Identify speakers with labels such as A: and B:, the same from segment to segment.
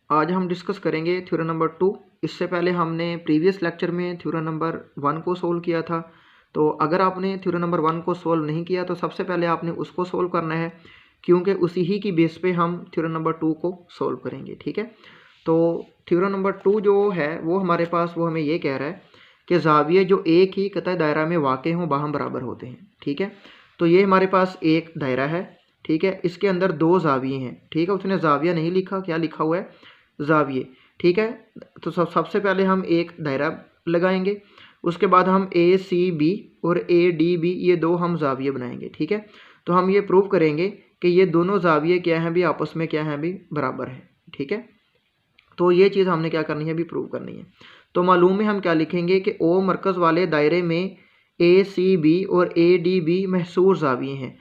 A: आज हम डिस्कस करेंगे थ्योरम नंबर 2। इससे पहले हमने प्रीवियस लेक्चर में थ्योरम नंबर 1 को सोल्व किया था। तो अगर आपने थ्योरम नंबर 1 को सोल्व नहीं किया तो सबसे पहले आपने उसको सोल्व करना है, क्योंकि उसी ही की बेस पे हम थ्योरम नंबर 2 को सोल्व करेंगे। ठीक है, तो थ्योरम नंबर 2 जो है वो हमारे पास वो हमें ये कह रहा है कि ज़ाविये जो एक ही कतई दायरा में वाक़े हों बाहम बराबर होते हैं। ठीक है, तो ये हमारे पास एक दायरा है। ठीक है, इसके अंदर दो ज़ाविये हैं। ठीक है, उसने ज़ाविया नहीं लिखा, क्या लिखा हुआ है? ज़ाविये। ठीक है, तो सबसे पहले हम एक दायरा लगाएंगे, उसके बाद हम ए सी बी और ए डी बी ये दो हम ज़ाविये बनाएंगे। ठीक है, तो हम ये प्रूव करेंगे कि ये दोनों ज़ाविये क्या हैं भी, आपस में क्या हैं भी, बराबर हैं। ठीक है, तो ये चीज़ हमने क्या करनी है भी, प्रूव करनी है। तो मालूम में हम क्या लिखेंगे कि ओ मरकज़ वाले दायरे में ए सी बी और ए डी बी महसूर ज़ाविये हैं।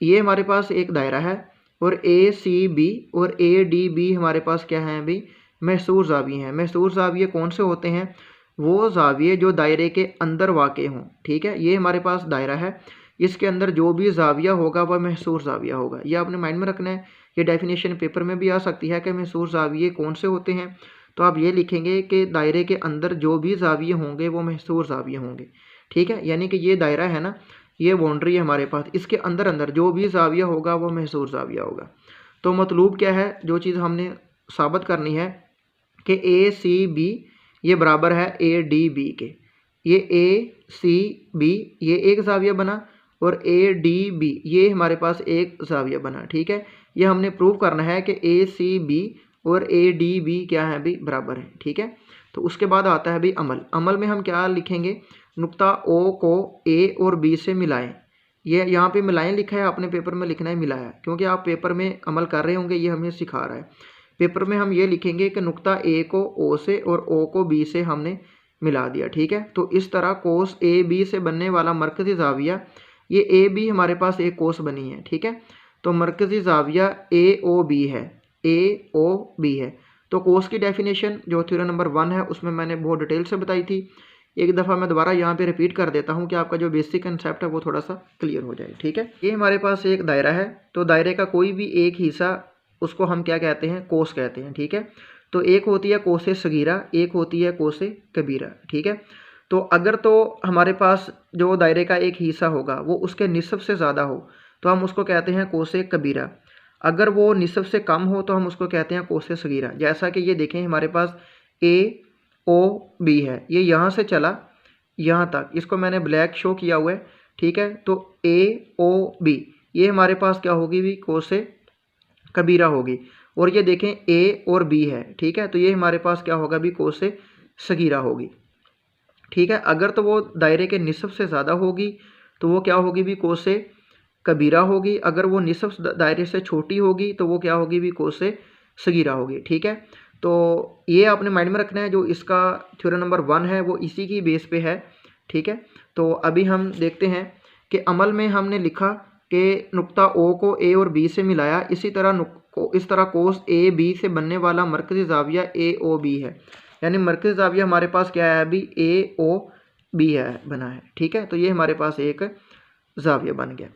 A: ये हमारे पास एक दायरा है और ए सी बी और ए डी बी हमारे पास क्या है अभी, महसूर ज़ाविये हैं। महसूर ज़ाविये कौन से होते हैं? वो ज़ाविये जो दायरे के अंदर वाक़े हों। ठीक है, ये हमारे पास दायरा है, इसके अंदर जो भी ज़ाविया होगा वह महसूर ज़ाविया होगा। ये आपने माइंड में रखना है। ये डेफिनेशन पेपर में भी आ सकती है कि महसूर ज़ाविये कौन से होते हैं। तो आप ये लिखेंगे कि दायरे के अंदर जो भी ज़ाविये होंगे वो महसूर ज़ाविये होंगे। ठीक है, यानी कि ये दायरा है ना, ये बाउंड्री है हमारे पास, इसके अंदर अंदर जो भी ज़ाविया होगा वो महसूर ज़ाविया होगा। तो मतलूब क्या है, जो चीज़ हमने साबित करनी है कि ए सी बी ये बराबर है ए डी बी के। ये ए सी बी ये एक ज़ाविया बना और ए डी बी ये हमारे पास एक ज़ाविया बना। ठीक है, ये हमने प्रूव करना है कि ए सी बी और ए डी बी क्या है भी, बराबर है। ठीक है, तो उसके बाद आता है भी अमल। अमल में हम क्या लिखेंगे? नुक्ता ओ को ए और बी से मिलाएं। ये यहाँ पे मिलाएं लिखा है, आपने पेपर में लिखना है मिलाया, क्योंकि आप पेपर में अमल कर रहे होंगे, ये हमें सिखा रहा है। पेपर में हम ये लिखेंगे कि नुक्ता ए को ओ से और ओ को बी से हमने मिला दिया। ठीक है, तो इस तरह कोस ए बी से बनने वाला मरकज़ी ज़ाविया, ये ए बी हमारे पास एक कोस बनी है। ठीक है, तो मरकज़ी ज़ाविया ए ओ बी है, ए ओ बी है। तो कोस की डेफिनेशन जो थ्योरम नंबर 1 है उसमें मैंने बहुत डिटेल से बताई थी। एक दफ़ा मैं दोबारा यहाँ पे रिपीट कर देता हूँ कि आपका जो बेसिक कंसेप्ट है वो थोड़ा सा क्लियर हो जाए। ठीक है, ये हमारे पास एक दायरा है, तो दायरे का कोई भी एक हिस्सा उसको हम क्या कहते हैं? कोस कहते हैं। ठीक है, तो एक होती है कोसे सगीरा, एक होती है कोसे कबीरा। ठीक है, तो अगर तो हमारे पास जो दायरे का एक हिस्सा होगा वो उसके निस्फ से ज़्यादा हो तो हम उसको कहते हैं कोसे कबीरा। अगर वो निस्फ से कम हो तो हम उसको कहते हैं कोसे सगीरा। जैसा कि ये देखें, हमारे पास ए ओ बी है, ये यहाँ से चला यहाँ तक, इसको मैंने ब्लैक शो किया हुआ है। ठीक है, तो ए ओ बी ये हमारे पास क्या होगी भी, कोसे कबीरा होगी। और ये देखें ए और बी है। ठीक है, तो ये हमारे पास क्या होगा भी, कोसे सगीरा होगी। ठीक है, अगर तो वो दायरे के निस्फ से ज़्यादा होगी तो वो क्या होगी भी, कोसे कबीरा होगी। अगर वो निस्फ दायरे से छोटी होगी तो वो क्या होगी भी, कोसे सगीरा होगी। ठीक है, तो ये आपने माइंड में रखना है। जो इसका थ्योरम नंबर 1 है वो इसी की बेस पे है। ठीक है, तो अभी हम देखते हैं कि अमल में हमने लिखा कि नुक्ता ओ को ए और बी से मिलाया, इस तरह कोस ए बी से बनने वाला मरकज़ी ज़ाविया ए ओ बी है। यानी मरकज़ी ज़ाविया हमारे पास क्या है अभी, ए ओ बी है बना है। ठीक है, तो ये हमारे पास एक ज़ाविया बन गया।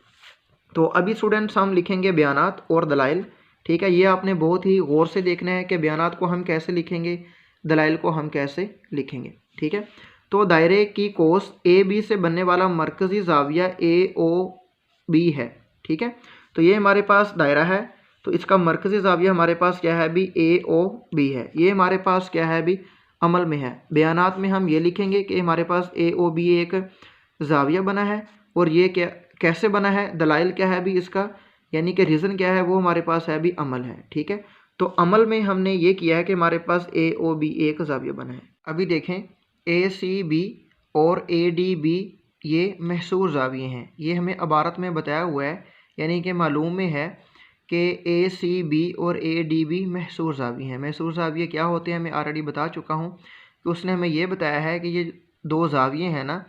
A: तो अभी स्टूडेंट्स हम लिखेंगे बयानात और दलाइल। ठीक है, ये आपने बहुत ही गौर से देखना है कि बयानात को हम कैसे लिखेंगे, दलाइल को हम कैसे लिखेंगे। ठीक है, तो दायरे की कोस ए बी से बनने वाला मरकज़ी ज़ाविया ए ओ बी है। ठीक है, तो ये हमारे पास दायरा है, तो इसका मरकज़ी ज़ाविया हमारे पास क्या है भी, ए ओ बी है। ये हमारे पास क्या है भी, अमल में है। बयानात में हम ये लिखेंगे कि हमारे पास ए ओ बी एक ज़ाविया बना है और ये क्या कैसे बना है, दलाइल क्या है भी इसका, यानी कि रीज़न क्या है वो हमारे पास है भी, अमल है। ठीक है, तो अमल में हमने ये किया है कि हमारे पास ए ओ बी एक ज़ाविया बना है। अभी देखें, ए सी बी और ए डी बी ये महसूर ज़ाविये हैं। ये हमें इबारत में बताया हुआ है, यानी कि मालूम में है कि ए सी बी और ए डी बी महसूर ज़ाविये हैं। महसूर ज़ाविये क्या होते हैं मैं ऑलरेडी बता चुका हूँ कि उसने हमें ये बताया है कि ये दो ज़ाविये हैं ना,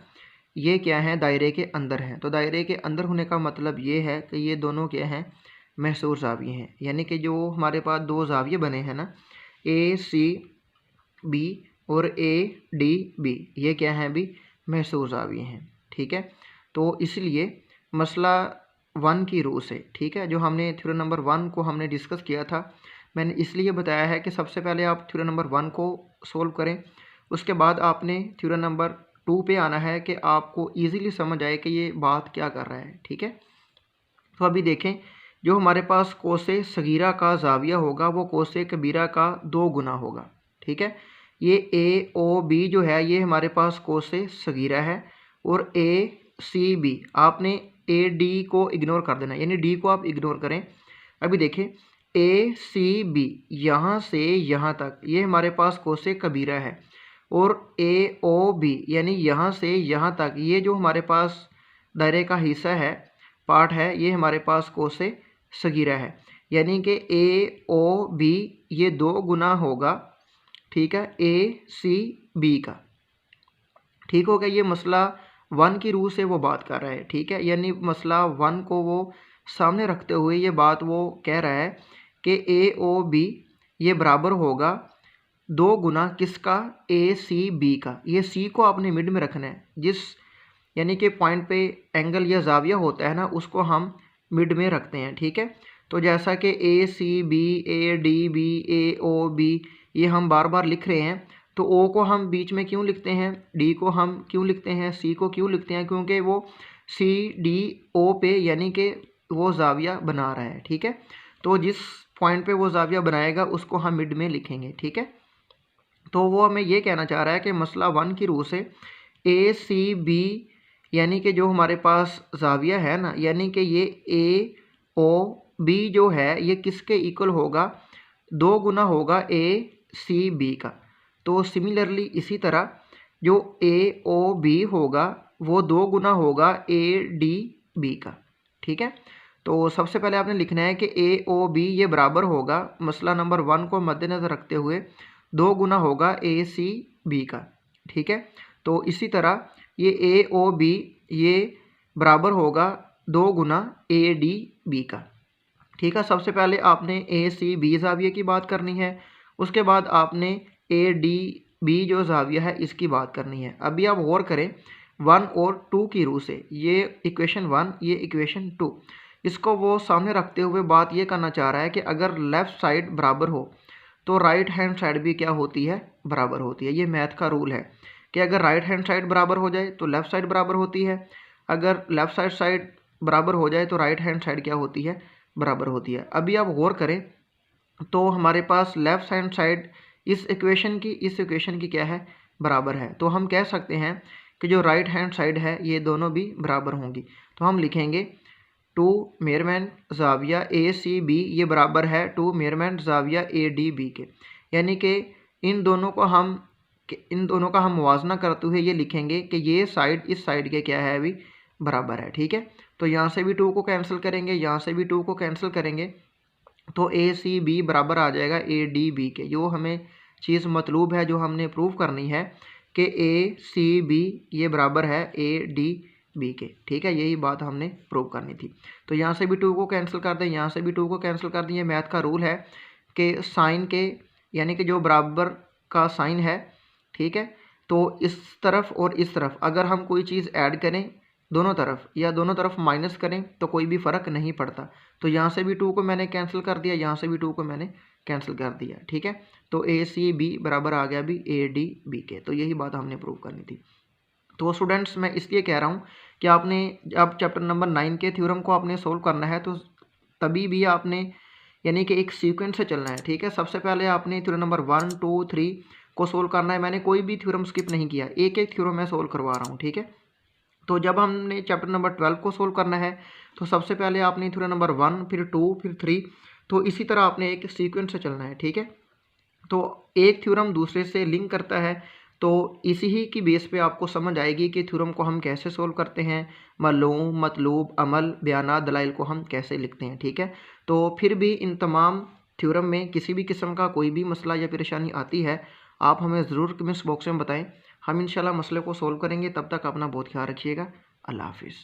A: ये क्या हैं, दायरे के अंदर हैं। तो दायरे के अंदर होने का मतलब ये है कि ये दोनों क्या हैं, महसूर ज़ाविये हैं। यानी कि जो हमारे पास दो ज़ाविये बने हैं ना, ए सी बी और ए डी बी, ये क्या हैं भी, महसूर ज़ाविये हैं। ठीक है, तो इसलिए मसला 1 की रूह से, ठीक है, जो हमने थ्योरम नंबर 1 को हमने डिस्कस किया था, मैंने इसलिए बताया है कि सबसे पहले आप थ्योरम नंबर 1 को सोल्व करें, उसके बाद आपने थ्योरम नंबर 2 पे आना है कि आपको ईजिली समझ आए कि ये बात क्या कर रहा है। ठीक है, तो अभी देखें, जो हमारे पास कोसे सगीरा का ज़ाविया होगा वो कोसे कबीरा का 2 गुना होगा। ठीक है, ये ए ओ बी जो है ये हमारे पास कोसे सगीरा है, और ए सी बी आपने ए डी को इग्नोर कर देना, यानी डी को आप इग्नोर करें। अभी देखें, ए सी बी यहाँ से यहाँ तक ये हमारे पास कोसे कबीरा है, और ए ओ बी यानी यहाँ से यहाँ तक ये जो हमारे पास दायरे का हिस्सा है, पार्ट है, ये हमारे पास कोसे सगीरा है, यानी कि ए ओ बी ये 2 गुना होगा। ठीक है, ए सी बी का। ठीक हो गया, ये मसला 1 की रूह से वो बात कर रहा है। ठीक है, यानी मसला 1 को वो सामने रखते हुए ये बात वो कह रहा है कि ए ओ बी ये बराबर होगा 2 गुना किसका, ए सी बी का। ये सी को आपने मिड में रखना है, जिस यानी कि पॉइंट पे एंगल या जाविया होता है ना, उसको हम मिड में रखते हैं। ठीक है, तो जैसा कि A C B, A D B, A O B ये हम बार बार लिख रहे हैं, तो ओ को हम बीच में क्यों लिखते हैं, डी को हम क्यों लिखते हैं, सी को क्यों लिखते हैं, क्योंकि वो सी डी ओ पे यानी कि वो जाविया बना रहा है। ठीक है, तो जिस पॉइंट पे वो जाविया बनाएगा उसको हम मिड में लिखेंगे। ठीक है, तो वो हमें ये कहना चाह रहा है कि मसला 1 की रूह से ए सी बी यानी कि जो हमारे पास जाविया है ना, यानी कि ये ए ओ बी जो है ये किसके इक्वल होगा, 2 गुना होगा ए सी बी का। तो सिमिलरली इसी तरह जो ए ओ बी होगा वो 2 गुना होगा ए डी बी का। ठीक है, तो सबसे पहले आपने लिखना है कि ए ओ बी ये बराबर होगा, मसला नंबर 1 को मद्देनज़र रखते हुए 2 गुना होगा ए सी बी का। ठीक है, तो इसी तरह ये ए ओ बी ये बराबर होगा 2 गुना ए डी बी का। ठीक है, सबसे पहले आपने ए सी बी जाविये की बात करनी है, उसके बाद आपने ए डी बी जो जाविया है इसकी बात करनी है। अभी आप गौर करें 1 और 2 की रूह से, ये इक्वेशन 1 ये इक्वेशन 2, इसको वो सामने रखते हुए बात ये करना चाह रहा है कि अगर लेफ़्ट साइड बराबर हो तो राइट हैंड साइड भी क्या होती है, बराबर होती है। ये मैथ का रूल है कि अगर राइट हैंड साइड बराबर हो जाए तो लेफ़्ट साइड बराबर होती है, अगर लेफ़्ट साइड बराबर हो जाए तो राइट हैंड साइड क्या होती है, बराबर होती है। अभी आप गौर करें तो हमारे पास लेफ़्ट हैंड साइड इस इक्वेशन की क्या है, बराबर है, तो हम कह सकते हैं कि जो राइट हैंड साइड है ये दोनों भी बराबर होंगी। तो हम लिखेंगे 2 मेजरमेंट जाविया ए सी बी ये बराबर है 2 मेजरमेंट जाविया ए डी बी के, यानी कि इन दोनों का हम मुवाजना करते हुए ये लिखेंगे कि ये साइड इस साइड के क्या है, अभी बराबर है। ठीक है, तो यहाँ से भी 2 को कैंसिल करेंगे, यहाँ से भी 2 को कैंसिल करेंगे, तो ए सी बी बराबर आ जाएगा ए डी बी के। जो हमें चीज़ मतलूब है, जो हमने प्रूव करनी है कि ए सी बी ये बराबर है ए डी बी के। ठीक है, यही बात हमने प्रूव करनी थी। तो यहाँ से भी 2 को कैंसिल कर दें, यहाँ से भी 2 को कैंसिल कर दें। ये मैथ का रूल है कि साइन के यानी कि जो बराबर का साइन है, ठीक है, तो इस तरफ और इस तरफ अगर हम कोई चीज़ ऐड करें दोनों तरफ या दोनों तरफ माइनस करें तो कोई भी फ़र्क नहीं पड़ता। तो यहाँ से भी 2 को मैंने कैंसिल कर दिया, यहाँ से भी 2 को मैंने कैंसिल कर दिया। ठीक है, तो ए सी बी बराबर आ गया भी ए डी बी के। तो यही बात हमने प्रूव करनी थी। तो स्टूडेंट्स मैं इसलिए कह रहा हूँ कि आपने अब चैप्टर नंबर 9 के थ्योरम को आपने सोल्व करना है तो तभी भी आपने यानी कि एक सीक्वेंस से चलना है। ठीक है, सबसे पहले आपने थ्योरम नंबर 1 2 3 को सोल्व करना है। मैंने कोई भी थ्योरम स्किप नहीं किया, एक एक थ्योरम मैं सोल्व करवा रहा हूँ। ठीक है, तो जब हमने चैप्टर नंबर 12 को सोल्व करना है तो सबसे पहले आपने थ्योरम नंबर 1 फिर 2 फिर 3, तो इसी तरह आपने एक सीक्वेंस से चलना है। ठीक है, तो एक थ्योरम दूसरे से लिंक करता है, तो इसी ही की बेस पे आपको समझ आएगी कि थ्योरम को हम कैसे सोल्व करते हैं, मालूम मतलूब अमल बयानात दलाइल को हम कैसे लिखते हैं। ठीक है, तो फिर भी इन तमाम थ्योरम में किसी भी किस्म का कोई भी मसला या परेशानी आती है आप हमें ज़रूर कमेंट्स बॉक्स में बताएं, हम इंशाल्लाह मसले को सोल्व करेंगे। तब तक अपना बहुत ख्याल रखिएगा। अल्लाह हाफिज़।